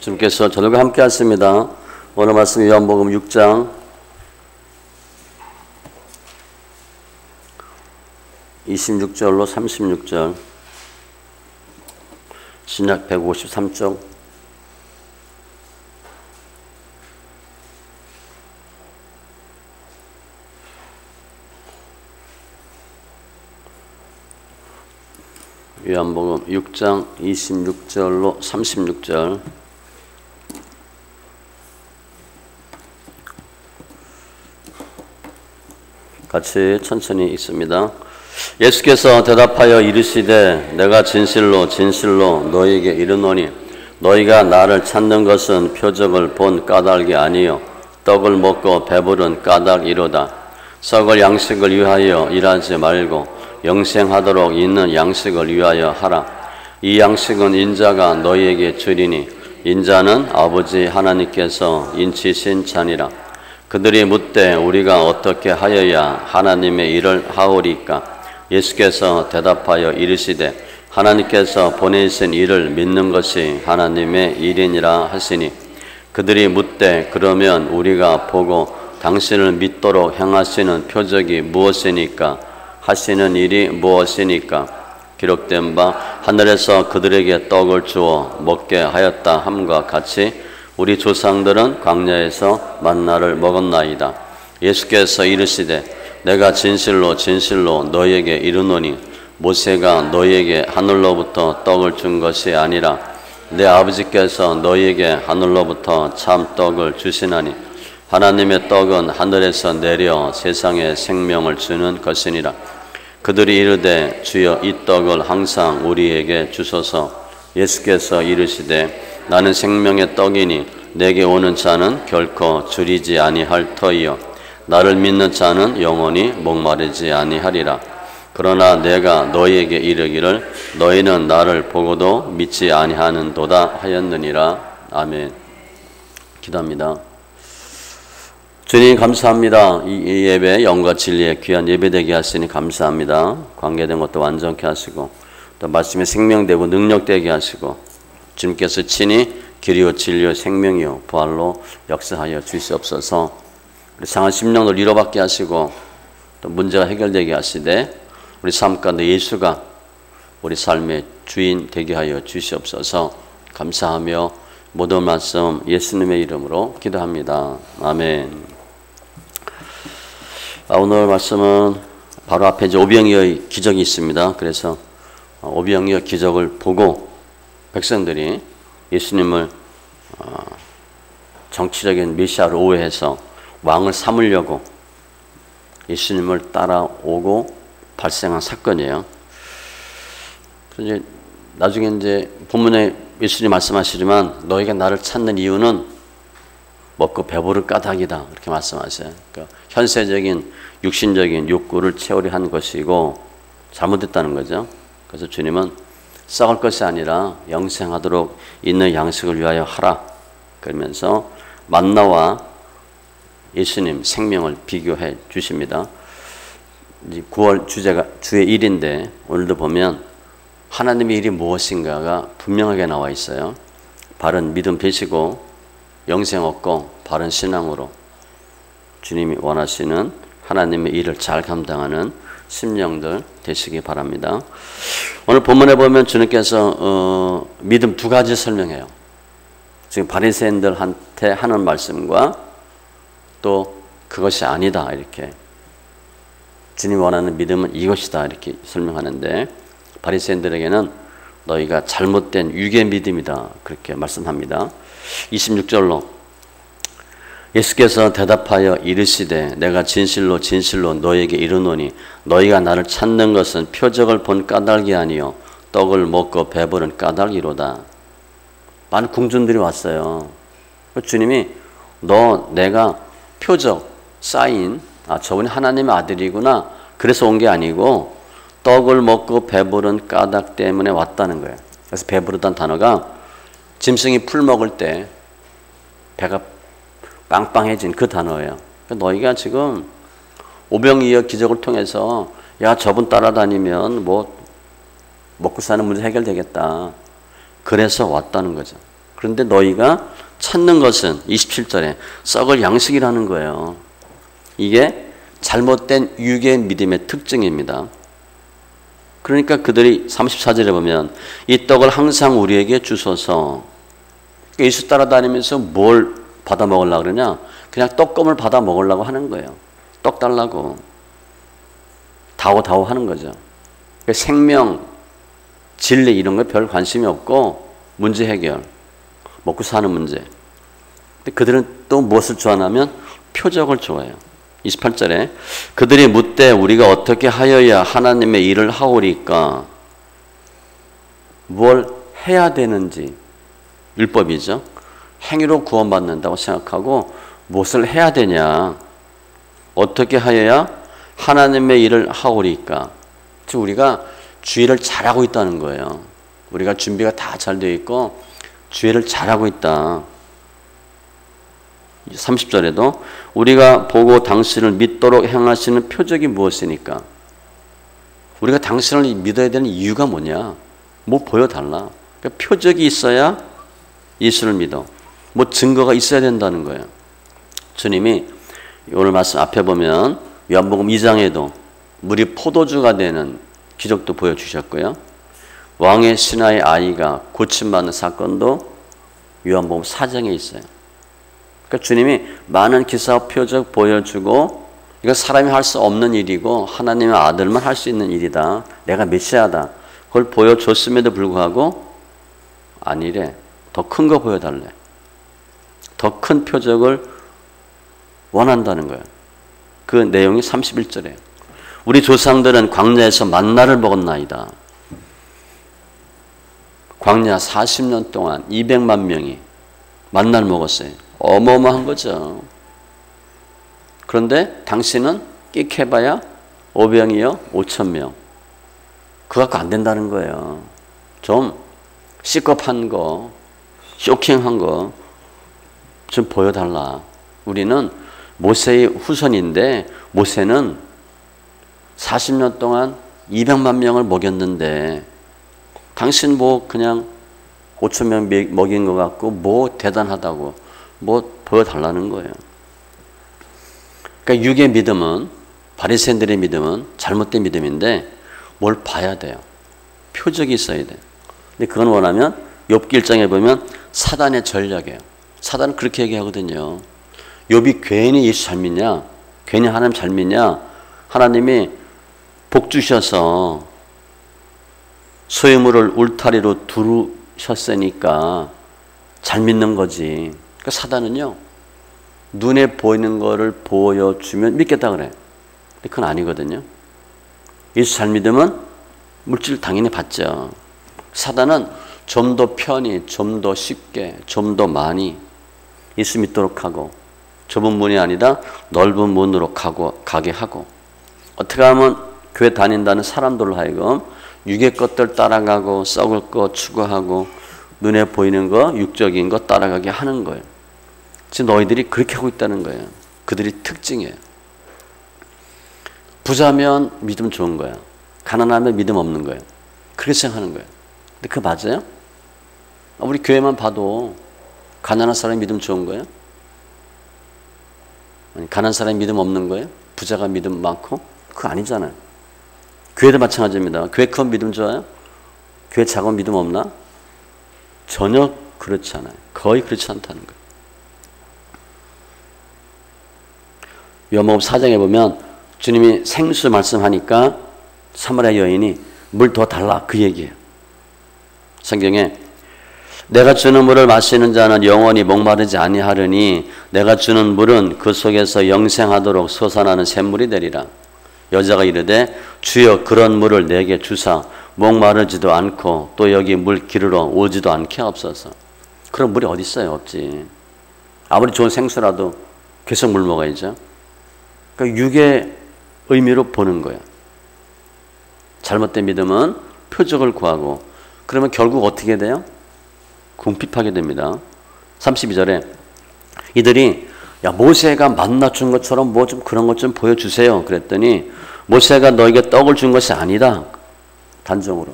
주님께서 저들과 함께 하십니다. 오늘 말씀 요한복음 6장 26절로 36절, 신약 153쪽, 요한복음 6장 26절로 36절, 같이 천천히 읽습니다. 예수께서 대답하여 이르시되 내가 진실로 진실로 너희에게 이르노니 너희가 나를 찾는 것은 표적을 본 까닭이 아니요 떡을 먹고 배부른 까닭이로다. 썩을 양식을 위하여 일하지 말고 영생하도록 있는 양식을 위하여 하라. 이 양식은 인자가 너희에게 주리니 인자는 아버지 하나님께서 인치신 자니라. 그들이 묻되 우리가 어떻게 하여야 하나님의 일을 하오리까? 예수께서 대답하여 이르시되 하나님께서 보내신 일을 믿는 것이 하나님의 일이니라 하시니 그들이 묻되 그러면 우리가 보고 당신을 믿도록 행하시는 표적이 무엇이니까? 하시는 일이 무엇이니까? 기록된 바 하늘에서 그들에게 떡을 주어 먹게 하였다 함과 같이 우리 조상들은 광야에서 만나를 먹었나이다. 예수께서 이르시되 내가 진실로 진실로 너희에게 이르노니 모세가 너희에게 하늘로부터 떡을 준 것이 아니라 내 아버지께서 너희에게 하늘로부터 참 떡을 주시나니 하나님의 떡은 하늘에서 내려 세상에 생명을 주는 것이니라. 그들이 이르되 주여 이 떡을 항상 우리에게 주소서. 예수께서 이르시되 나는 생명의 떡이니 내게 오는 자는 결코 줄이지 아니할 터이요 나를 믿는 자는 영원히 목마르지 아니하리라. 그러나 내가 너희에게 이르기를 너희는 나를 보고도 믿지 아니하는도다 하였느니라. 아멘. 기도합니다. 주님 감사합니다. 이 예배 영과 진리의 귀한 예배되게 하시니 감사합니다. 관계된 것도 완전케 하시고 또 말씀에 생명되고 능력되게 하시고 주님께서 친히 길이요 진리요 생명이요 부활로 역사하여 주시옵소서. 우리 상한 심령을 위로받게 하시고 또 문제가 해결되게 하시되 우리 삶 가운데 예수가 우리 삶의 주인 되게 하여 주시옵소서. 감사하며 모든 말씀 예수님의 이름으로 기도합니다. 아멘. 오늘 말씀은 바로 앞에 이제 오병이어의 기적이 있습니다. 그래서 오병이어 기적을 보고 백성들이 예수님을 정치적인 메시아로 오해해서 왕을 삼으려고 예수님을 따라오고 발생한 사건이에요. 그래서 이제 나중에 이제 본문에 예수님 말씀하시지만 너희가 나를 찾는 이유는 먹고 배부를 까닭이다 이렇게 말씀하세요. 그러니까 현세적인 육신적인 욕구를 채우려 한 것이고 잘못됐다는 거죠. 그래서 주님은 썩을 것이 아니라 영생하도록 있는 양식을 위하여 하라 그러면서 만나와 예수님 생명을 비교해 주십니다. 9월 주제가 주의 일인데 오늘도 보면 하나님의 일이 무엇인가가 분명하게 나와 있어요. 바른 믿음 되시고 영생 얻고 바른 신앙으로 주님이 원하시는 하나님의 일을 잘 감당하는 심령들 되시기 바랍니다. 오늘 본문에 보면 주님께서 믿음 두 가지 설명해요. 지금 바리새인들한테 하는 말씀과 또 그것이 아니다 이렇게 주님이 원하는 믿음은 이것이다 이렇게 설명하는데 바리새인들에게는 너희가 잘못된 유괴 믿음이다 그렇게 말씀합니다. 26절로 예수께서 대답하여 이르시되 내가 진실로 진실로 너희에게 이르노니 너희가 나를 찾는 것은 표적을 본 까닭이 아니요 떡을 먹고 배부른 까닭이로다. 많은 궁중들이 왔어요. 주님이 내가 표적, 사인, 저분이 하나님의 아들이구나 그래서 온 게 아니고 떡을 먹고 배부른 까닭 때문에 왔다는 거예요. 그래서 배부르다는 단어가 짐승이 풀 먹을 때 배가 빵빵해진 그 단어예요. 너희가 지금 오병이어 기적을 통해서 야 저분 따라다니면 뭐 먹고 사는 문제 해결되겠다. 그래서 왔다는 거죠. 그런데 너희가 찾는 것은 27절에 썩을 양식이라는 거예요. 이게 잘못된 유괴 믿음의 특징입니다. 그러니까 그들이 34절에 보면 이 떡을 항상 우리에게 주소서. 예수 따라다니면서 뭘 받아 먹으려고 그러냐? 그냥 떡금을 받아 먹으려고 하는 거예요. 떡 달라고. 다오다오 하는 거죠. 생명, 진리 이런 거 별 관심이 없고 문제 해결, 먹고 사는 문제. 근데 그들은 또 무엇을 좋아하냐면 표적을 좋아해요. 28절에 그들이 묻되 우리가 어떻게 하여야 하나님의 일을 하오리까? 뭘 해야 되는지. 율법이죠. 행위로 구원받는다고 생각하고 무엇을 해야 되냐? 어떻게 하여야 하나님의 일을 하오리까? 즉 우리가 주일을 잘하고 있다는 거예요. 우리가 준비가 다 잘 되어 있고 주일을 잘하고 있다. 30절에도 우리가 보고 당신을 믿도록 행하시는 표적이 무엇이니까? 우리가 당신을 믿어야 되는 이유가 뭐냐? 뭐 보여달라. 그러니까 표적이 있어야 예수를 믿어. 뭐 증거가 있어야 된다는 거예요. 주님이 오늘 말씀 앞에 보면 요한복음 2장에도 물이 포도주가 되는 기적도 보여주셨고요. 왕의 신하의 아이가 고침받는 사건도 요한복음 4장에 있어요. 그러니까 주님이 많은 기사와 표적 보여주고 이거 사람이 할 수 없는 일이고 하나님의 아들만 할 수 있는 일이다. 내가 메시아다. 그걸 보여줬음에도 불구하고 아니래. 더 큰 거 보여달래. 더 큰 표적을 원한다는 거예요. 그 내용이 31절이에요. 우리 조상들은 광야에서 만나를 먹었나이다. 광야 40년 동안 200만 명이 만나를 먹었어요. 어마어마한 거죠. 그런데 당신은 끽해봐야 5병이요 5,000명. 그거 갖고 안 된다는 거예요. 좀 시급한 거, 쇼킹한 거 좀 보여달라. 우리는 모세의 후손인데 모세는 40년 동안 200만 명을 먹였는데 당신 뭐 그냥 5,000명 먹인 것 같고 뭐 대단하다고 뭐 보여달라는 거예요. 그러니까 육의 믿음은 바리새인들의 믿음은 잘못된 믿음인데 뭘 봐야 돼요. 표적이 있어야 돼요. 근데 그건 원하면 욥기 1장에 보면 사단의 전략이에요. 사단은 그렇게 얘기하거든요. 욥이 괜히 예수 잘 믿냐? 괜히 하나님 잘 믿냐? 하나님이 복 주셔서 소유물을 울타리로 두르셨으니까 잘 믿는 거지. 그러니까 사단은요. 눈에 보이는 거를 보여주면 믿겠다 그래. 근데 그건 아니거든요. 예수 잘 믿으면 물질 당연히 받죠. 사단은 좀 더 편히, 좀 더 쉽게, 좀 더 많이 예수 믿도록 하고 좁은 문이 아니라 넓은 문으로 가게 하고 어떻게 하면 교회 다닌다는 사람들로 하여금 육의 것들 따라가고 썩을 거 추구하고 눈에 보이는 거, 육적인 거 따라가게 하는 거예요. 지금 너희들이 그렇게 하고 있다는 거예요. 그들이 특징이에요. 부자면 믿음 좋은 거야. 가난하면 믿음 없는 거예요. 그렇게 생각하는 거예요. 근데 그거 맞아요? 우리 교회만 봐도 가난한 사람이 믿음 좋은 거예요? 아니, 가난한 사람이 믿음 없는 거예요? 부자가 믿음 많고? 그거 아니잖아요. 교회도 마찬가지입니다. 교회 큰 믿음 좋아요? 교회 작은 믿음 없나? 전혀 그렇지 않아요. 거의 그렇지 않다는 거예요. 요한복음 4장에 보면 주님이 생수 말씀하니까 사마리아 여인이 물 더 달라 그 얘기예요. 성경에 내가 주는 물을 마시는 자는 영원히 목마르지 아니하려니 내가 주는 물은 그 속에서 영생하도록 솟아나는 샘물이 되리라. 여자가 이르되 주여 그런 물을 내게 주사 목마르지도 않고 또 여기 물 기르러 오지도 않게 하옵소서. 그런 물이 어디 있어요? 없지. 아무리 좋은 생수라도 계속 물 먹어야죠. 그러니까 육의 의미로 보는 거예요. 잘못된 믿음은 표적을 구하고 그러면 결국 어떻게 돼요? 궁핍하게 됩니다. 32절에 이들이 야 모세가 만나 준 것처럼 뭐 좀 그런 것 좀 보여주세요. 그랬더니 모세가 너에게 떡을 준 것이 아니다. 단정으로.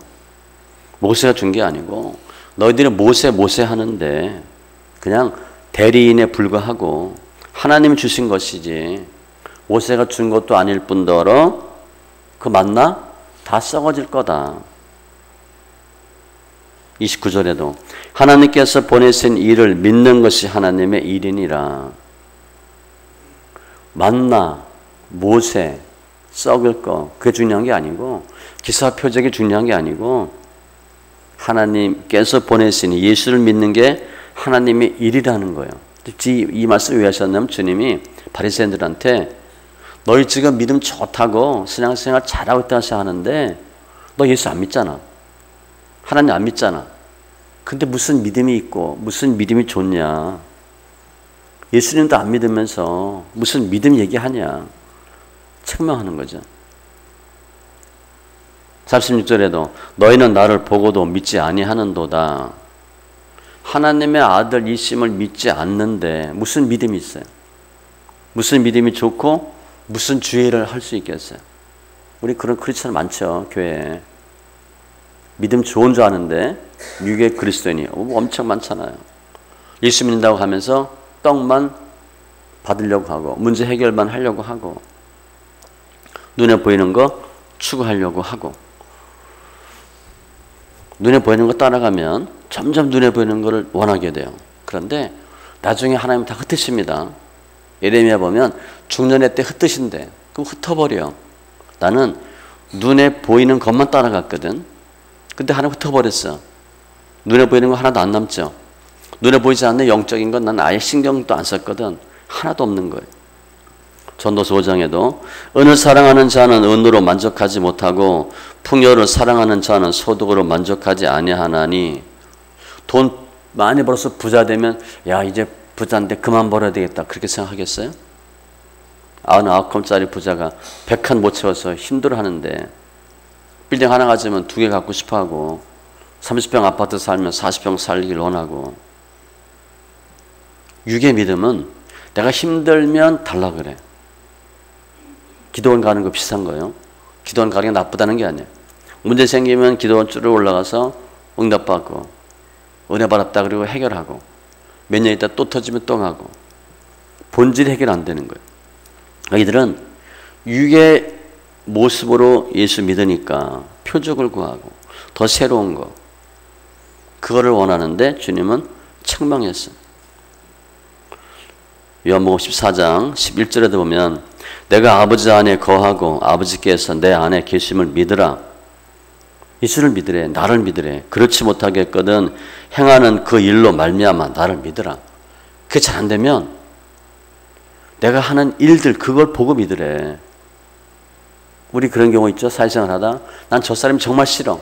모세가 준 게 아니고 너희들이 모세 하는데 그냥 대리인에 불과하고 하나님이 주신 것이지 모세가 준 것도 아닐 뿐더러 그 만나 다 썩어질 거다. 29절에도 하나님께서 보내신 일을 믿는 것이 하나님의 일이니라. 만나, 모세, 썩을 거 그게 중요한 게 아니고 기사 표적이 중요한 게 아니고 하나님께서 보내신 예수를 믿는 게 하나님의 일이라는 거예요. 이 말씀 왜 하셨냐면 주님이 바리새인들한테 너희 지금 믿음 좋다고 신앙생활 잘하고 있다고 하는데 너 예수 안 믿잖아. 하나님 안 믿잖아. 근데 무슨 믿음이 있고 무슨 믿음이 좋냐. 예수님도 안 믿으면서 무슨 믿음 얘기하냐. 책망하는 거죠. 36절에도 너희는 나를 보고도 믿지 아니하는도다. 하나님의 아들 이심을 믿지 않는데 무슨 믿음이 있어요? 무슨 믿음이 좋고 무슨 주의를 할 수 있겠어요? 우리 그런 크리스천 많죠. 교회에. 믿음 좋은 줄 아는데 유괴 그리스도인이 엄청 많잖아요. 예수 믿는다고 하면서 떡만 받으려고 하고 문제 해결만 하려고 하고 눈에 보이는 거 추구하려고 하고 눈에 보이는 거 따라가면 점점 눈에 보이는 거를 원하게 돼요. 그런데 나중에 하나님 다 흩으십니다. 예레미야 보면 중년의 때 흩으신대. 그럼 흩어버려. 나는 눈에 보이는 것만 따라갔거든. 근데 하나님 흩어버렸어. 눈에 보이는 거 하나도 안 남죠. 눈에 보이지 않는 영적인 건 난 아예 신경도 안 썼거든. 하나도 없는 거예요. 전도서 5장에도 은을 사랑하는 자는 은으로 만족하지 못하고 풍요를 사랑하는 자는 소득으로 만족하지 아니하나니. 돈 많이 벌어서 부자 되면 야 이제 부자인데 그만 벌어야 되겠다 그렇게 생각하겠어요? 99컴짜리 부자가 100칸 못 채워서 힘들어하는데 빌딩 하나 가지면 2개 갖고 싶어하고 30평 아파트 살면 40평 살기를 원하고. 육의 믿음은 내가 힘들면 달라 그래. 기도원 가는 거 비슷한 거예요. 기도원 가는 게 나쁘다는 게 아니에요. 문제 생기면 기도원 줄 올라가서 응답받고 은혜 받았다 그리고 해결하고 몇 년 있다 또 터지면 또 가고 본질이 해결 안 되는 거예요. 이들은 육의 모습으로 예수 믿으니까 표적을 구하고 더 새로운 거 그거를 원하는데 주님은 책망했어요. 요한복음 14장 11절에도 보면 내가 아버지 안에 거하고 아버지께서 내 안에 계심을 믿으라. 예수를 믿으래. 나를 믿으래. 그렇지 못하겠거든 행하는 그 일로 말미암아 나를 믿으라. 그게 잘 안 되면 내가 하는 일들 그걸 보고 믿으래. 우리 그런 경우 있죠. 사회생활 하다 난 저 사람이 정말 싫어.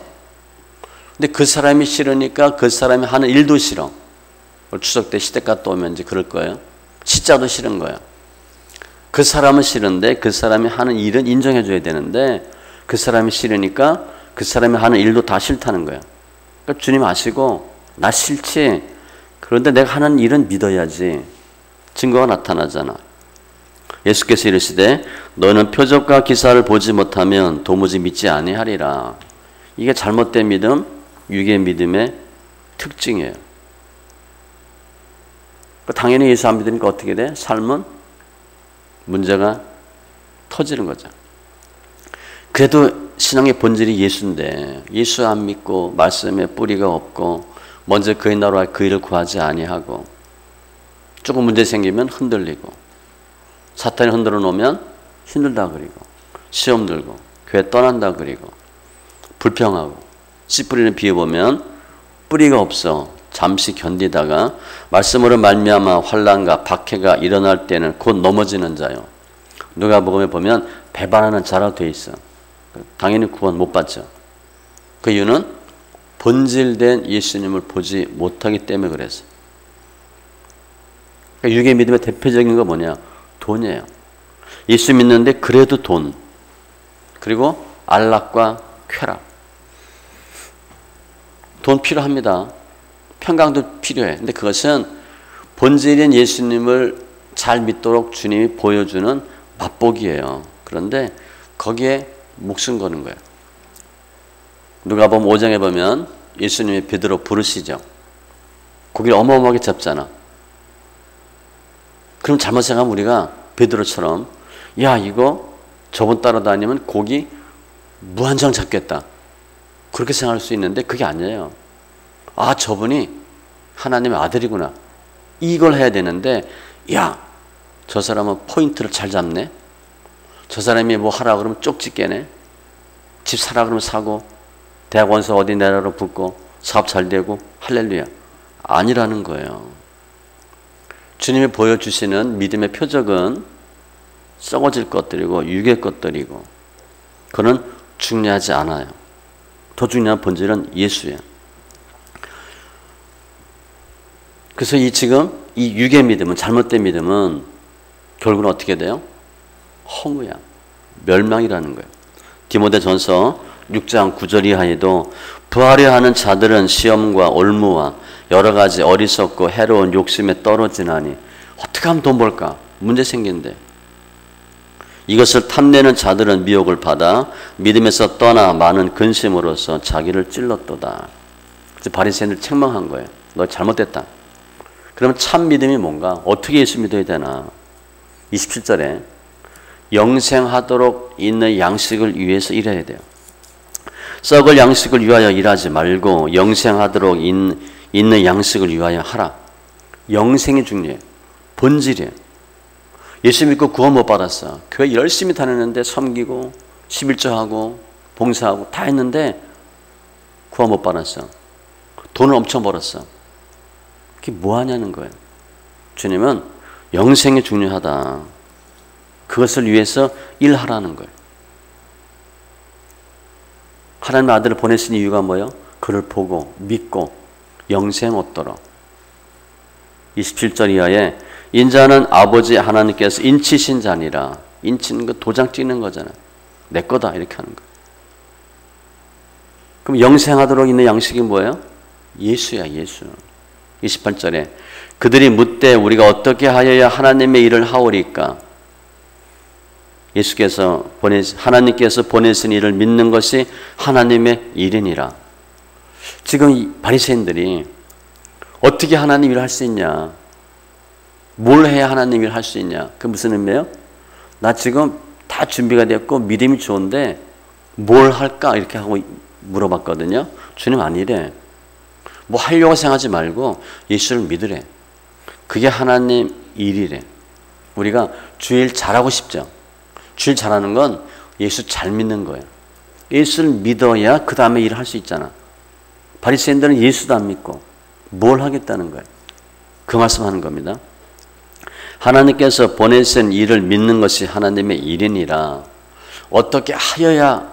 근데 그 사람이 싫으니까 그 사람이 하는 일도 싫어. 추석 때 시댁 갔다 오면 이제 그럴 거예요. 진짜도 싫은 거예요. 그 사람은 싫은데 그 사람이 하는 일은 인정해 줘야 되는데 그 사람이 싫으니까 그 사람이 하는 일도 다 싫다는 거예요. 그러니까 주님 아시고 나 싫지. 그런데 내가 하는 일은 믿어야지. 증거가 나타나잖아. 예수께서 이르시되 너는 표적과 기사를 보지 못하면 도무지 믿지 아니하리라. 이게 잘못된 믿음, 육의 믿음의 특징이에요. 당연히 예수 안 믿으니까 어떻게 돼? 삶은 문제가 터지는 거죠. 그래도 신앙의 본질이 예수인데 예수 안 믿고 말씀에 뿌리가 없고 먼저 그의 나라와 그 일을 구하지 아니하고 조금 문제 생기면 흔들리고 사탄이 흔들어 놓으면 힘들다 그리고 시험 들고 교회 떠난다 그리고 불평하고 씨 뿌리는 비유 보면 뿌리가 없어 잠시 견디다가 말씀으로 말미암아 환난과 박해가 일어날 때는 곧 넘어지는 자요. 누가복음에 보면 배반하는 자라고 돼 있어. 당연히 구원 못 받죠. 그 이유는 본질된 예수님을 보지 못하기 때문에 그랬어요. 그러니까 육의 믿음의 대표적인 거 뭐냐? 돈이에요. 예수 믿는데 그래도 돈. 그리고 안락과 쾌락. 돈 필요합니다. 평강도 필요해. 근데 그것은 본질인 예수님을 잘 믿도록 주님이 보여주는 맛보기예요. 그런데 거기에 목숨 거는 거예요. 누가복음 5장에 보면 예수님이 베드로 부르시죠. 고기를 어마어마하게 잡잖아. 그럼 잘못 생각하면 우리가 베드로처럼 야 이거 저분 따라다니면 고기 무한정 잡겠다. 그렇게 생각할 수 있는데 그게 아니에요. 아 저분이 하나님의 아들이구나. 이걸 해야 되는데 야 저 사람은 포인트를 잘 잡네. 저 사람이 뭐 하라 그러면 쪽지 깨네. 집 사라 그러면 사고 대학원서 어디 내라로 붙고 사업 잘 되고 할렐루야. 아니라는 거예요. 주님이 보여주시는 믿음의 표적은 썩어질 것들이고 육의 것들이고 그는 중요하지 않아요. 더 중요한 본질은 예수예요. 그래서 지금 이 육의 믿음은 잘못된 믿음은 결국은 어떻게 돼요? 허무야. 멸망이라는 거예요. 디모데전서 6장 9절 이하에도 부하려 하는 자들은 시험과 올무와 여러 가지 어리석고 해로운 욕심에 떨어지나니 어떻게 하면 돈 벌까? 문제 생긴대. 이것을 탐내는 자들은 미혹을 받아 믿음에서 떠나 많은 근심으로써 자기를 찔렀도다. 그래서 바리새인들 책망한 거예요. 너 잘못됐다. 그러면 참 믿음이 뭔가? 어떻게 예수 믿어야 되나? 27절에 영생하도록 있는 양식을 위해서 일해야 돼요. 썩을 양식을 위하여 일하지 말고 영생하도록 있는 양식을 위하여 하라. 영생이 중요해. 본질이에요. 예수 믿고 구원 못 받았어. 교회 열심히 다녔는데 섬기고 11조하고 봉사하고 다 했는데 구원 못 받았어. 돈을 엄청 벌었어. 그게 뭐 하냐는 거예요. 주님은 영생이 중요하다. 그것을 위해서 일하라는 거예요. 하나님의 아들을 보내신 이유가 뭐예요? 그를 보고 믿고 영생 얻도록. 27절 이하에 인자는 아버지 하나님께서 인치신 자니라. 인치는 거 도장 찍는 거잖아. 내 거다 이렇게 하는 거. 그럼 영생하도록 있는 양식이 뭐예요? 예수야 예수. 28절에 그들이 묻되 우리가 어떻게 하여야 하나님의 일을 하오리까? 하나님께서 보내신 일을 믿는 것이 하나님의 일이니라. 지금 이 바리새인들이 어떻게 하나님 일을 할 수 있냐? 뭘 해야 하나님 일을 할 수 있냐? 그 무슨 의미예요? 나 지금 다 준비가 됐고 믿음이 좋은데 뭘 할까? 이렇게 하고 물어봤거든요. 주님 아니래. 뭐 하려고 생각하지 말고 예수를 믿으래. 그게 하나님 일이래. 우리가 주일 잘하고 싶죠. 주일 잘하는 건 예수 잘 믿는 거예요. 예수를 믿어야 그 다음에 일을 할 수 있잖아. 바리새인들은 예수도 안 믿고 뭘 하겠다는 거예요. 그 말씀하는 겁니다. 하나님께서 보내신 일을 믿는 것이 하나님의 일이니라. 어떻게 하여야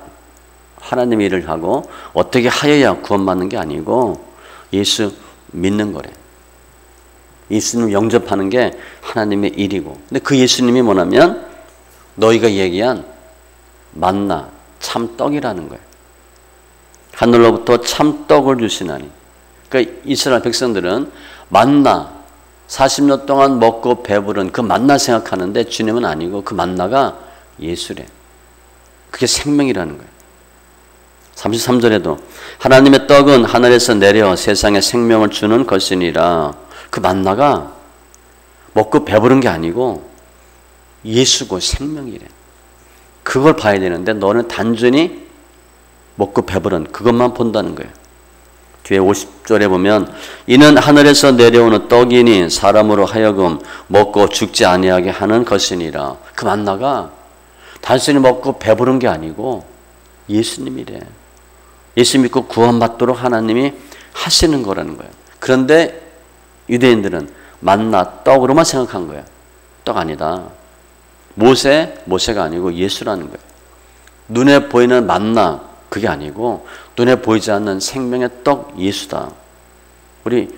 하나님의 일을 하고 어떻게 하여야 구원받는 게 아니고 예수 믿는 거래. 예수님 영접하는 게 하나님의 일이고. 근데 그 예수님이 뭐냐면 너희가 얘기한 만나 참떡이라는 거예요. 하늘로부터 참떡을 주시나니. 그러니까 이스라엘 백성들은 만나 40년 동안 먹고 배부른 그 만나 생각하는데 주님은 아니고 그 만나가 예수래. 그게 생명이라는 거예요. 33절에도 하나님의 떡은 하늘에서 내려 세상에 생명을 주는 것이니라. 그 만나가 먹고 배부른 게 아니고 예수고 생명이래. 그걸 봐야 되는데 너는 단순히 먹고 배부른 그것만 본다는 거예요. 뒤에 50절에 보면 이는 하늘에서 내려오는 떡이니 사람으로 하여금 먹고 죽지 아니하게 하는 것이니라. 그 만나가 단순히 먹고 배부른 게 아니고 예수님이래. 예수 믿고 구원받도록 하나님이 하시는 거라는 거예요. 그런데 유대인들은 만나 떡으로만 생각한 거예요. 떡 아니다. 모세가 아니고 예수라는 거예요. 눈에 보이는 만나 그게 아니고 눈에 보이지 않는 생명의 떡 예수다. 우리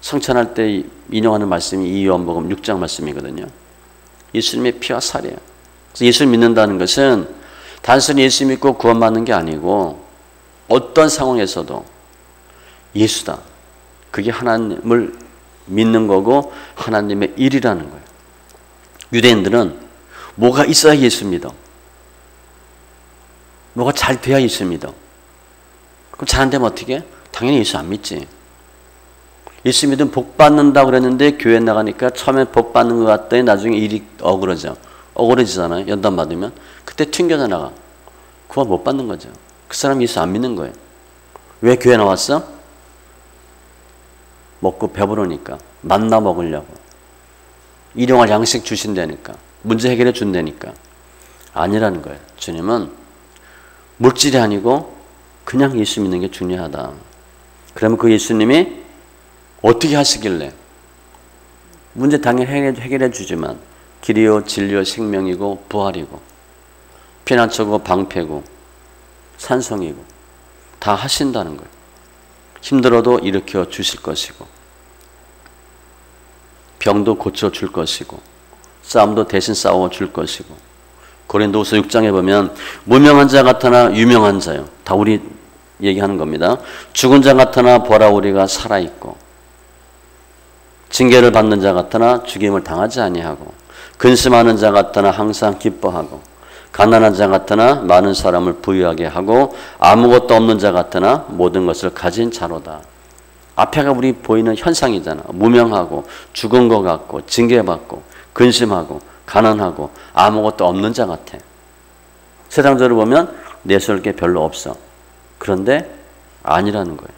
성찬할 때 인용하는 말씀이 이 요한복음 6장 말씀이거든요. 예수님의 피와 살이에요. 그래서 예수를 믿는다는 것은 단순히 예수 믿고 구원받는 게 아니고 어떤 상황에서도 예수다. 그게 하나님을 믿는 거고 하나님의 일이라는 거예요. 유대인들은 뭐가 있어야 예수 믿어. 뭐가 잘 돼야 예수 믿어. 그럼 잘 안 되면 어떻게 해? 당연히 예수 안 믿지. 예수 믿으면 복 받는다고 그랬는데 교회 나가니까 처음에 복 받는 것 같더니 나중에 일이 억울해지잖아요. 연단 받으면. 그때 튕겨져 나가. 그거 못 받는 거죠. 그 사람이 예수 안 믿는 거예요. 왜 교회 나왔어? 먹고 배부르니까. 만나 먹으려고. 일용할 양식 주신다니까. 문제 해결해 준다니까. 아니라는 거예요. 주님은 물질이 아니고 그냥 예수 믿는 게 중요하다. 그러면 그 예수님이 어떻게 하시길래? 문제 당연히 해결해 주지만 길이요 진리요 생명이고 부활이고 피난처고 방패고 산성이고 다 하신다는 거예요. 힘들어도 일으켜 주실 것이고 병도 고쳐줄 것이고 싸움도 대신 싸워줄 것이고 고린도후서 6장에 보면 무명한 자 같으나 유명한 자요. 다 우리 얘기하는 겁니다. 죽은 자 같으나 보라 우리가 살아있고 징계를 받는 자 같으나 죽임을 당하지 아니하고 근심하는 자 같으나 항상 기뻐하고 가난한 자 같으나 많은 사람을 부유하게 하고 아무것도 없는 자 같으나 모든 것을 가진 자로다. 앞에가 우리 보이는 현상이잖아. 무명하고 죽은 것 같고 징계받고 근심하고 가난하고 아무것도 없는 자 같아. 세상적으로 보면 내세울 게 별로 없어. 그런데 아니라는 거예요.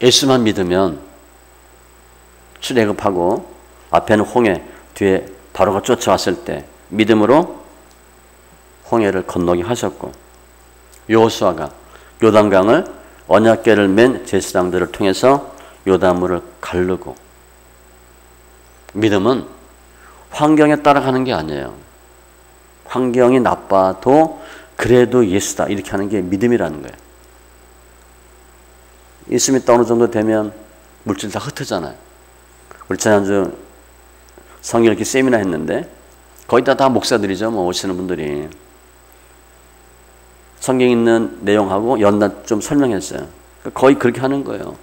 예수만 믿으면 출애굽하고 앞에는 홍해, 뒤에 바로가 쫓아왔을 때 믿음으로 홍해를 건너게 하셨고 여호수아가 요단강을 언약궤를 맨 제사장들을 통해서 요단물을 가르고 믿음은 환경에 따라가는 게 아니에요. 환경이 나빠도 그래도 예수다 이렇게 하는 게 믿음이라는 거예요. 예수 믿다 어느 정도 되면 물질 다 흩어잖아요. 우리 지난주 성경 이렇게 세미나 했는데 거의 다 목사들이죠. 뭐 오시는 분들이 성경 있는 내용하고 연단 좀 설명했어요. 거의 그렇게 하는 거예요.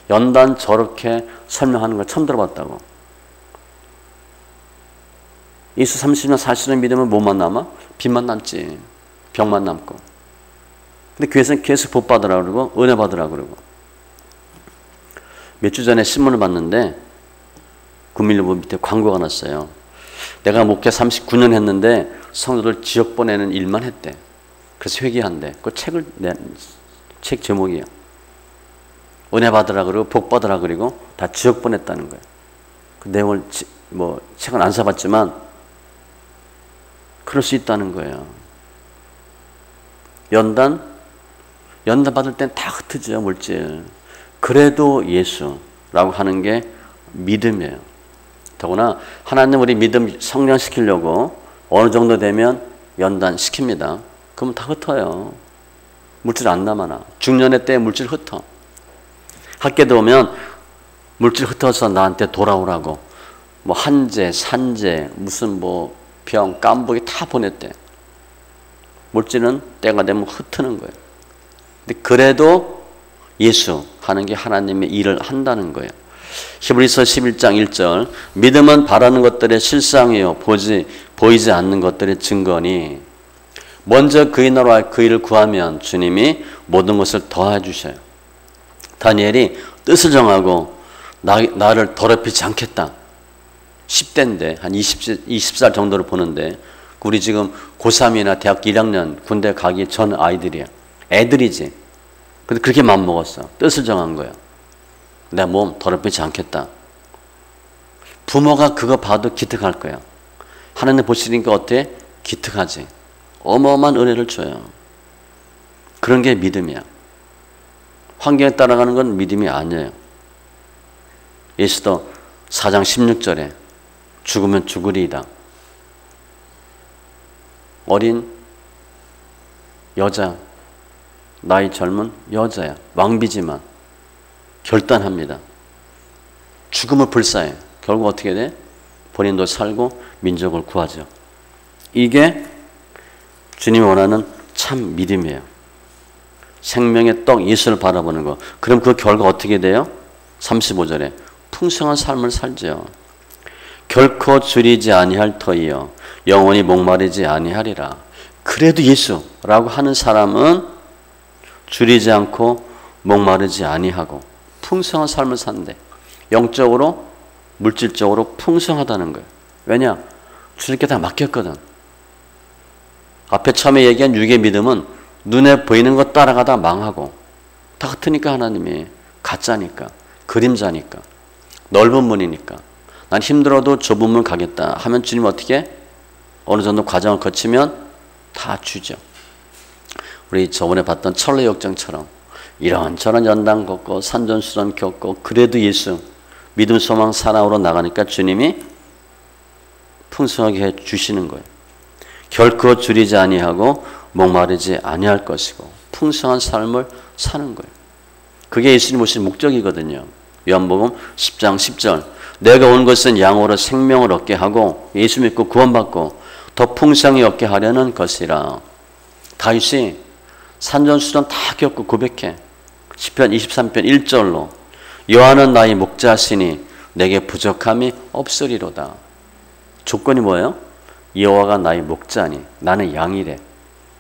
연단 저렇게 설명하는 걸 처음 들어봤다고. 예수 30년 40년 믿으면 뭐만 남아? 빚만 남지. 병만 남고. 근데 교회에서는 계속 복 받으라 그러고 은혜 받으라 그러고. 몇 주 전에 신문을 봤는데 국민일보 밑에 광고가 났어요. 내가 목회 39년 했는데 성도들 지역 보내는 일만 했대. 그래서 회개한대. 그 책 제목이에요. 은혜 받으라 그러고 복 받으라 그리고 다 지역 보냈다는 거예요. 그 내용을 책은 안 사봤지만 그럴 수 있다는 거예요. 연단 받을 땐 다 흩어져요, 물질. 그래도 예수라고 하는 게 믿음이에요. 더구나 하나님 우리 믿음 성장시키려고 어느 정도 되면 연단 시킵니다. 그러면 다 흩어요. 물질 안 남아나. 중년의 때 물질 흩어. 학교도 오면 물질 흩어서 나한테 돌아오라고 뭐 한제, 산제, 무슨 뭐 병, 깐부기 다 보냈대. 물질은 때가 되면 흩트는 거예요. 근데 그래도 예수 하는 게 하나님의 일을 한다는 거예요. 히브리서 11장 1절 믿음은 바라는 것들의 실상이요 보이지 않는 것들의 증거니 먼저 그의 나라와 그 일을 구하면 주님이 모든 것을 더해 주셔요. 다니엘이 뜻을 정하고 나를 더럽히지 않겠다. 10대인데 한 20살 정도를 보는데 우리 지금 고3이나 대학교 1학년 군대 가기 전 아이들이야. 애들이지. 근데 그렇게 마음먹었어. 뜻을 정한 거야. 내 몸 더럽히지 않겠다. 부모가 그거 봐도 기특할 거야. 하나님 보시니까 어때? 기특하지. 어마어마한 은혜를 줘요. 그런 게 믿음이야. 환경에 따라가는 건 믿음이 아니에요. 예수도 4장 16절에 죽으면 죽으리이다. 어린 여자, 나이 젊은 여자야. 왕비지만 결단합니다. 죽음을 불사해. 결국 어떻게 돼? 본인도 살고 민족을 구하죠. 이게 주님이 원하는 참 믿음이에요. 생명의 떡 예수를 바라보는 거. 그럼 그 결과 어떻게 돼요? 35절에 풍성한 삶을 살죠. 결코 줄이지 아니할 터이요 영원히 목마르지 아니하리라. 그래도 예수라고 하는 사람은 줄이지 않고 목마르지 아니하고 풍성한 삶을 사는데 영적으로 물질적으로 풍성하다는 거예요. 왜냐? 주님께 다 맡겼거든. 앞에 처음에 얘기한 육의 믿음은 눈에 보이는 것 따라가다 망하고 다 같으니까 하나님이 가짜니까 그림자니까 넓은 문이니까 난 힘들어도 좁은 문 가겠다 하면 주님 어떻게 어느 정도 과정을 거치면 다 주죠. 우리 저번에 봤던 철로 역정처럼 이런저런 연단 겪고 산전수전 겪고 그래도 예수 믿음 소망 사랑으로 나가니까 주님이 풍성하게 해 주시는 거예요. 결코 줄이지 아니하고 목마르지 아니할 것이고 풍성한 삶을 사는 거예요. 그게 예수님 오신 목적이거든요. 요한복음 10장 10절 내가 온 것은 양으로 생명을 얻게 하고 예수 믿고 구원받고 더 풍성히 얻게 하려는 것이라. 다윗이 산전수전 다 겪고 고백해. 시편 23편 1절로 여호와는 나의 목자시니 내게 부족함이 없으리로다. 조건이 뭐예요? 여호와가 나의 목자니 나는 양이래.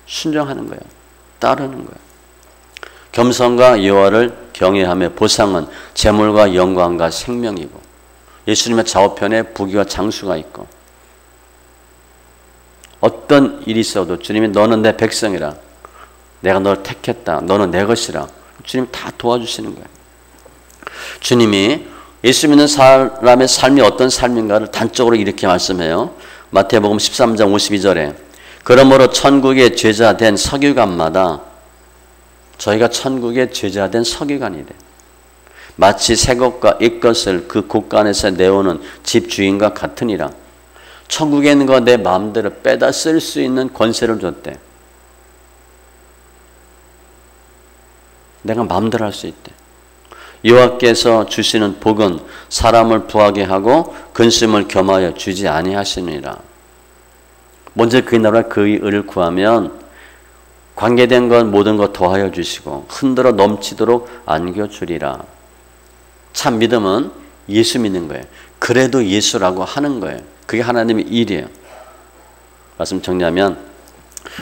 순종하는 거예요. 따르는 거예요. 겸손과 여호와를 경외함의 보상은 재물과 영광과 생명이고 예수님의 좌우편에 부귀와 장수가 있고 어떤 일이 있어도 주님이 너는 내 백성이라 내가 널 택했다. 너는 내 것이라. 주님 다 도와주시는 거예요. 주님이 예수 믿는 사람의 삶이 어떤 삶인가를 단적으로 이렇게 말씀해요. 마태복음 13장 52절에 그러므로 천국의 제자 된 서기관마다 저희가 천국의 제자 된 서기관이래. 마치 새 것과 옛 것을 그 곳간에서 내오는 집 주인과 같으니라. 천국에 있는 거 내 마음대로 빼다 쓸 수 있는 권세를 줬대. 내가 마음대로 할 수 있대. 여호와께서 주시는 복은 사람을 부하게 하고 근심을 겸하여 주지 아니하시니라. 먼저 그의 나라와 그의 의를 구하면 관계된 것 모든 것 더하여 주시고 흔들어 넘치도록 안겨주리라. 참 믿음은 예수 믿는 거예요. 그래도 예수라고 하는 거예요. 그게 하나님의 일이에요. 말씀 정리하면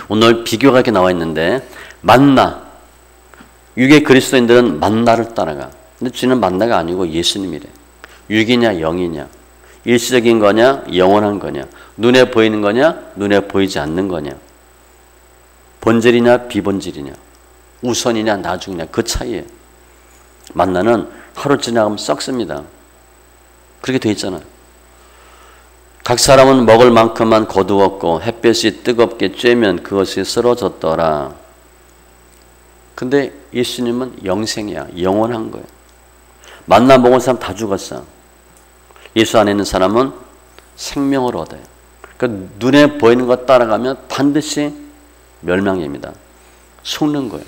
오늘 비교가 이렇게 나와 있는데 만나 육의 그리스도인들은 만나를 따라가. 근데 주는 만나가 아니고 예수님이래. 육이냐 영이냐 일시적인 거냐 영원한 거냐 눈에 보이는 거냐 눈에 보이지 않는 거냐 본질이냐 비본질이냐 우선이냐 나중이냐 그 차이예요. 만나는 하루 지나가면 썩습니다. 그렇게 돼 있잖아요. 각 사람은 먹을 만큼만 거두었고 햇볕이 뜨겁게 쬐면 그것이 쓰러졌더라. 근데 예수님은 영생이야. 영원한 거예요. 만나 먹은 사람 다 죽었어. 예수 안에 있는 사람은 생명을 얻어요. 그러니까 눈에 보이는 것 따라가면 반드시 멸망입니다. 속는 거예요.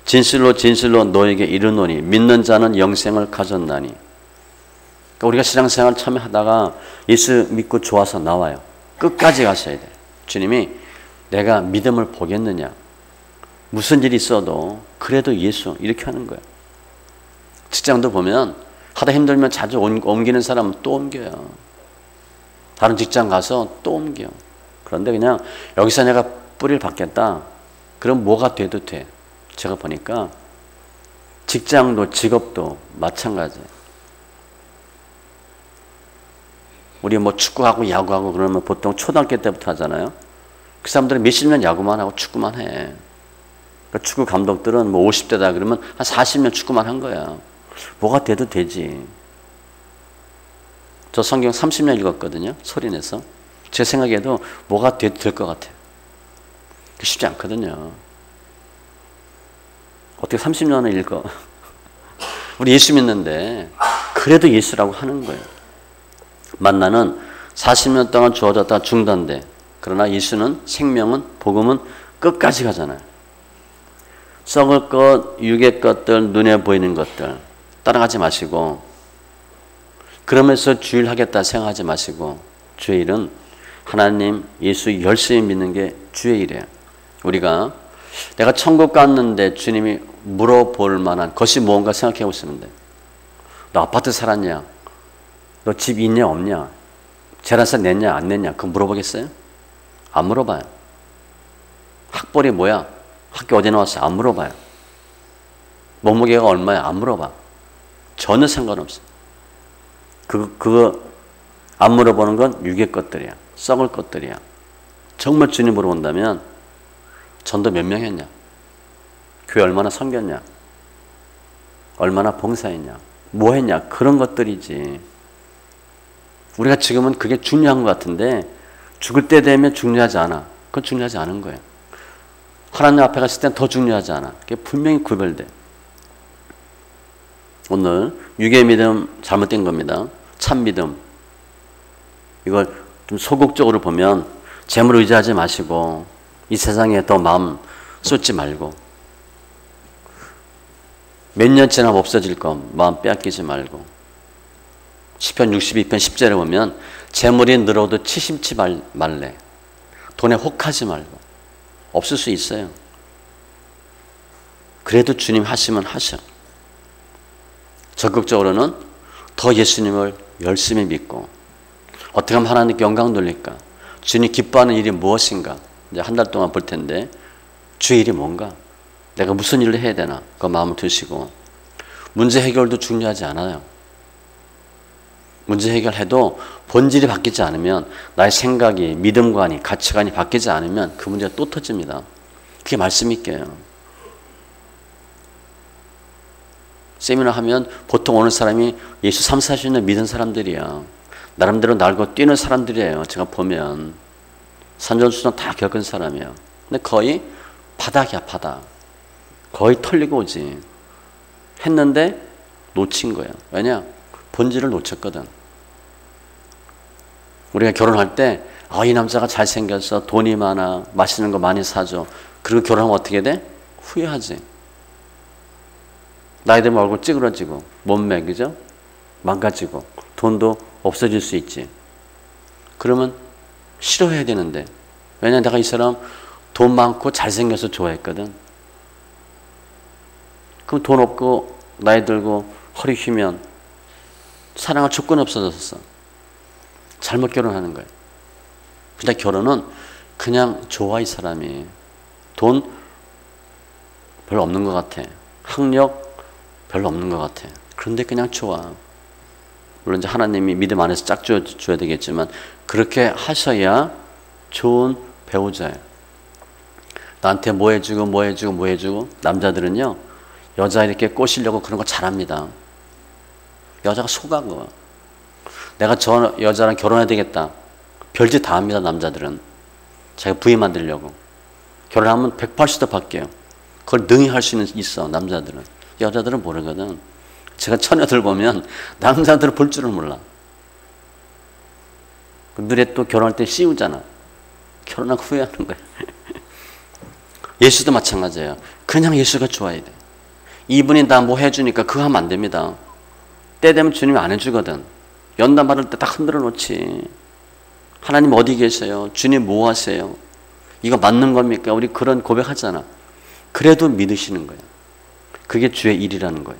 진실로 진실로 너에게 이르노니 믿는 자는 영생을 가졌나니. 그러니까 우리가 신앙생활 처음에 하다가 예수 믿고 좋아서 나와요. 끝까지 가셔야 돼요. 주님이 내가 믿음을 보겠느냐. 무슨 일이 있어도 그래도 예수 이렇게 하는 거예요. 직장도 보면 하다 힘들면 자주 옮기는 사람은 또 옮겨요. 다른 직장 가서 또 옮겨. 그런데 그냥 여기서 내가 뿌리를 받겠다. 그럼 뭐가 돼도 돼. 제가 보니까 직장도 직업도 마찬가지예요. 우리 뭐 축구하고 야구하고 그러면 보통 초등학교 때부터 하잖아요. 그 사람들은 몇십 년 야구만 하고 축구만 해. 그러니까 축구 감독들은 뭐 50대다 그러면 한 40년 축구만 한 거야. 뭐가 돼도 되지. 저 성경 30년 읽었거든요. 소리내서. 제 생각에도 뭐가 돼도 될 것 같아요. 쉽지 않거든요. 어떻게 30년을 읽어. 우리 예수 믿는데 그래도 예수라고 하는 거예요. 만나는 40년 동안 주어졌다 중단돼. 그러나 예수는 생명은 복음은 끝까지 가잖아요. 썩을 것, 육의 것들, 눈에 보이는 것들 따라가지 마시고 그러면서 주일 하겠다 생각하지 마시고 주의 일은 하나님, 예수 열심히 믿는 게 주의 일이에요. 우리가 내가 천국 갔는데 주님이 물어볼 만한 것이 무언가 생각해 보시면 돼요. 너 아파트 살았냐? 너 집 있냐 없냐? 재산세 냈냐 안 냈냐? 그거 물어보겠어요? 안 물어봐요. 학벌이 뭐야? 학교 어디 나왔어요? 안 물어봐요. 몸무게가 얼마야? 안 물어봐. 전혀 상관없어. 그거 안 물어보는 건 육의 것들이야. 썩을 것들이야. 정말 주님 물어본다면 전도 몇 명 했냐? 교회 얼마나 섬겼냐? 얼마나 봉사했냐? 뭐 했냐? 그런 것들이지. 우리가 지금은 그게 중요한 것 같은데 죽을 때 되면 중요하지 않아. 그건 중요하지 않은 거예요. 하나님 앞에 갔을 땐 더 중요하지 않아. 그게 분명히 구별돼. 오늘 육의 믿음 잘못된 겁니다. 참 믿음. 이걸 좀 소극적으로 보면 재물 의지하지 마시고 이 세상에 더 마음 쏟지 말고 몇 년 지나면 없어질 거 마음 빼앗기지 말고 시편 62편 10절에 보면 재물이 늘어도 치심치 말래. 돈에 혹하지 말고. 없을 수 있어요. 그래도 주님 하시면 하셔. 적극적으로는 더 예수님을 열심히 믿고 어떻게 하면 하나님께 영광 돌릴까? 주님 기뻐하는 일이 무엇인가? 이제 한 달 동안 볼 텐데 주의 일이 뭔가? 내가 무슨 일을 해야 되나? 그 마음을 드시고 문제 해결도 중요하지 않아요. 문제 해결해도 본질이 바뀌지 않으면 나의 생각이, 믿음관이, 가치관이 바뀌지 않으면 그 문제가 또 터집니다. 그게 말씀일게요. 세미나 하면 보통 오는 사람이 예수 3, 40년 믿은 사람들이야. 나름대로 날고 뛰는 사람들이에요. 제가 보면 산전수전 다 겪은 사람이야. 근데 거의 바닥이야, 바닥. 거의 털리고 오지. 했는데 놓친 거야. 왜냐? 본질을 놓쳤거든. 우리가 결혼할 때 이 남자가 잘생겨서 돈이 많아, 맛있는 거 많이 사줘. 그리고 결혼하면 어떻게 돼? 후회하지. 나이 들면 얼굴 찌그러지고 몸매, 그죠? 망가지고 돈도 없어질 수 있지. 그러면 싫어해야 되는데 왜냐면 내가 이 사람 돈 많고 잘생겨서 좋아했거든. 그럼 돈 없고 나이 들고 허리 휘면 사랑할 조건이 없어졌어. 잘못 결혼하는 거예요. 근데 결혼은 그냥 좋아. 이 사람이 돈 별로 없는 것 같아. 학력 별로 없는 것 같아. 그런데 그냥 좋아. 물론 이제 하나님이 믿음 안에서 짝 줘야 되겠지만 그렇게 하셔야 좋은 배우자예요. 나한테 뭐 해주고 남자들은요 여자 이렇게 꼬시려고 그런 거 잘합니다. 여자가 속아 그거. 내가 저 여자랑 결혼해야 되겠다. 별짓 다 합니다. 남자들은. 자기가 부위 만들려고. 결혼하면 180도 바뀌어요. 그걸 능히 할 수는 있어. 남자들은. 여자들은 모르거든. 제가 처녀들 보면 남자들은 볼 줄을 몰라. 눈에 또 결혼할 때 씌우잖아. 결혼하고 후회하는 거야. 예수도 마찬가지예요. 그냥 예수가 좋아야 돼. 이분이 나 뭐 해주니까 그거 하면 안 됩니다. 때 되면 주님이 안 해주거든. 연단 받을 때 딱 흔들어 놓지. 하나님 어디 계세요? 주님 뭐 하세요? 이거 맞는 겁니까? 우리 그런 고백하잖아. 그래도 믿으시는 거예요. 그게 주의 일이라는 거예요.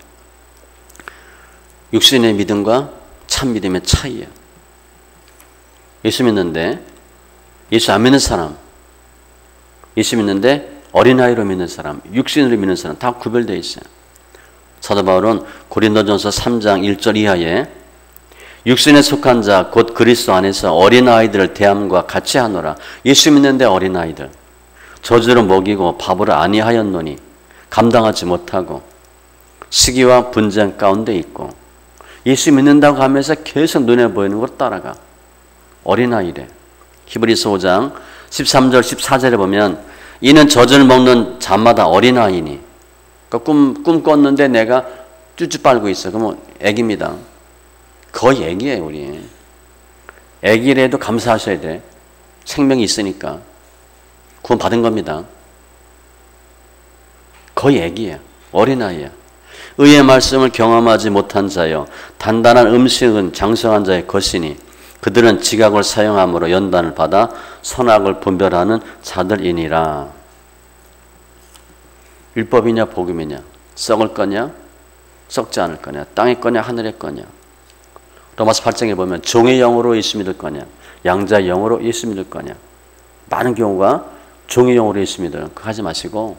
육신의 믿음과 참 믿음의 차이예요. 예수 믿는데 예수 안 믿는 사람, 예수 믿는데 어린아이로 믿는 사람, 육신으로 믿는 사람 다 구별되어 있어요. 사도 바울은 고린도전서 3장 1절 이하에 육신에 속한 자 곧 그리스도 안에서 어린아이들을 대함과 같이 하노라. 예수 믿는데 어린아이들 저주로 먹이고 밥을 아니하였노니 감당하지 못하고 시기와 분쟁 가운데 있고 예수 믿는다고 하면서 계속 눈에 보이는 걸 따라가. 어린아이래. 히브리서 5장 13절 14절에 보면 이는 젖을 먹는 자마다 어린아이니 그러니까 꿈 꿨는데 내가 쭈쭈 빨고 있어. 그러면 애기입니다. 거의 애기예요. 우리 애기래도 감사하셔야 돼. 생명이 있으니까 구원 받은 겁니다. 거의 애기야. 어린아이야. 의의 말씀을 경험하지 못한 자여 단단한 음식은 장성한 자의 것이니 그들은 지각을 사용함으로 연단을 받아 선악을 분별하는 자들이니라. 율법이냐 복음이냐, 썩을 거냐 썩지 않을 거냐, 땅의 거냐 하늘의 거냐. 로마서 8장에 보면 종의 영으로 예수 믿을 거냐, 양자의 영으로 예수 믿을 거냐. 많은 경우가 종의 영으로 예수 믿어요. 그거 하지 마시고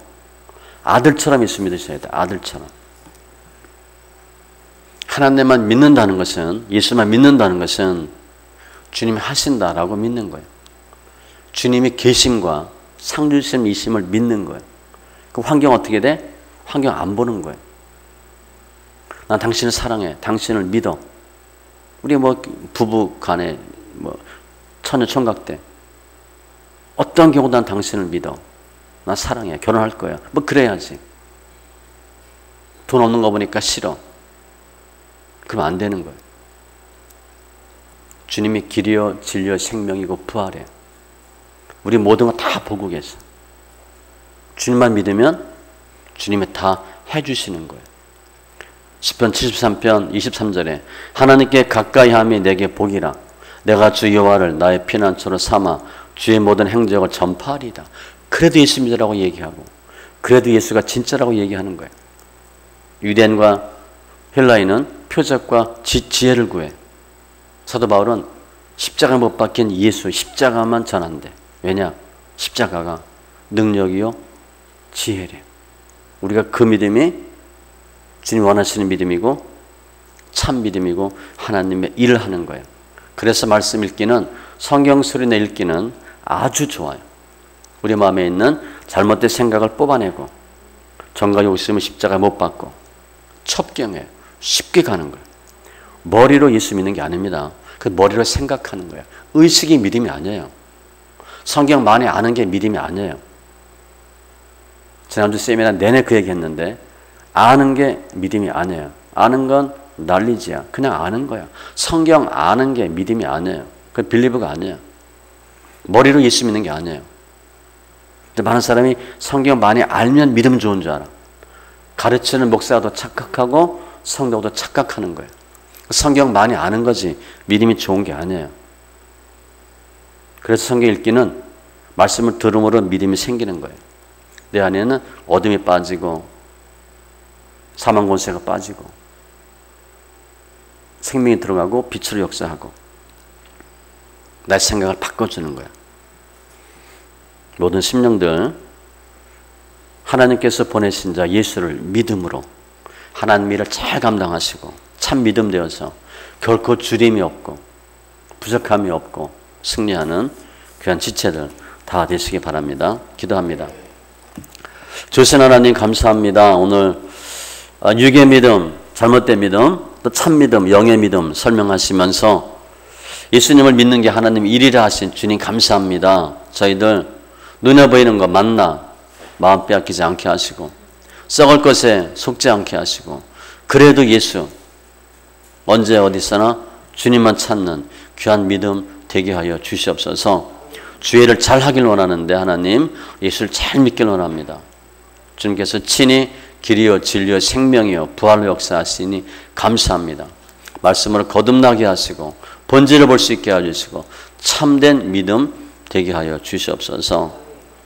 아들처럼 예수 믿으셔야 돼. 아들처럼. 하나님만 믿는다는 것은, 예수만 믿는다는 것은 주님이 하신다라고 믿는 거예요. 주님이 계심과 상주심이심을 믿는 거예요. 그 환경 어떻게 돼? 환경 안 보는 거예요. 난 당신을 사랑해. 당신을 믿어. 우리 뭐 부부 간에 뭐 처녀 총각 때 어떤 경우도 난 당신을 믿어. 난 사랑해. 결혼할 거야. 뭐 그래야지. 돈 없는 거 보니까 싫어. 그러면 안 되는 거예요. 주님이 길이요 진리요 생명이고 부활이에요. 우리 모든 거 다 보고 계셔. 주님만 믿으면 주님이 다 해주시는 거예요. 시편 73편 23절에 하나님께 가까이함이 내게 복이라. 내가 주 여호와를 나의 피난처로 삼아 주의 모든 행적을 전파하리이다. 그래도 예수 믿으라고 얘기하고, 그래도 예수가 진짜라고 얘기하는 거예요. 유대인과 헬라인은 표적과 지혜를 구해. 사도 바울은 십자가 못 박힌 예수, 십자가만 전한대. 왜냐? 십자가가 능력이요 지혜래. 우리가 그 믿음이 주님 원하시는 믿음이고 참 믿음이고 하나님의 일을 하는 거예요. 그래서 말씀 읽기는, 성경 소리내 읽기는 아주 좋아요. 우리 마음에 있는 잘못된 생각을 뽑아내고 정과 욕심을 십자가 못 박고 첩경에 쉽게 가는 거예요. 머리로 예수 믿는 게 아닙니다. 그 머리로 생각하는 거예요. 의식이 믿음이 아니에요. 성경 많이 아는 게 믿음이 아니에요. 지난주 세미나 내내 그 얘기 했는데, 아는 게 믿음이 아니에요. 아는 건 날리지야. 그냥 아는 거야. 성경 아는 게 믿음이 아니에요. 그 빌리브가 아니에요. 머리로 예수 믿는 게 아니에요. 근데 많은 사람이 성경 많이 알면 믿음 좋은 줄 알아. 가르치는 목사도 착각하고 성도도 착각하는 거예요. 성경 많이 아는 거지 믿음이 좋은 게 아니에요. 그래서 성경 읽기는 말씀을 들음으로 믿음이 생기는 거예요. 내 안에는 어둠이 빠지고 사망 권세가 빠지고 생명이 들어가고 빛으로 역사하고 나의 생각을 바꿔주는 거야. 모든 심령들, 하나님께서 보내신 자 예수를 믿음으로 하나님 일을 잘 감당하시고 참 믿음 되어서 결코 주림이 없고 부족함이 없고 승리하는 귀한 지체들 다 되시기 바랍니다. 기도합니다. 주신 하나님 감사합니다. 오늘 육의 믿음, 잘못된 믿음, 또 참 믿음, 영의 믿음 설명하시면서 예수님을 믿는 게 하나님 일이라 하신 주님 감사합니다. 저희들 눈에 보이는 거 만나 마음 빼앗기지 않게 하시고 썩을 것에 속지 않게 하시고 그래도 예수 언제 어디서나 주님만 찾는 귀한 믿음 되게 하여 주시옵소서. 주의를 잘 하길 원하는데 하나님 예수를 잘 믿길 원합니다. 주님께서 친히 길이요 진리요 생명이요 부활로 역사하시니 감사합니다. 말씀으로 거듭나게 하시고 본질을 볼 수 있게 해주시고 참된 믿음 되게 하여 주시옵소서.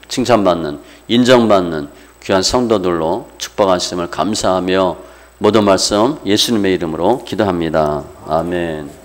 칭찬받는 인정받는 귀한 성도들로 축복하심을 감사하며 모든 말씀 예수님의 이름으로 기도합니다. 아멘.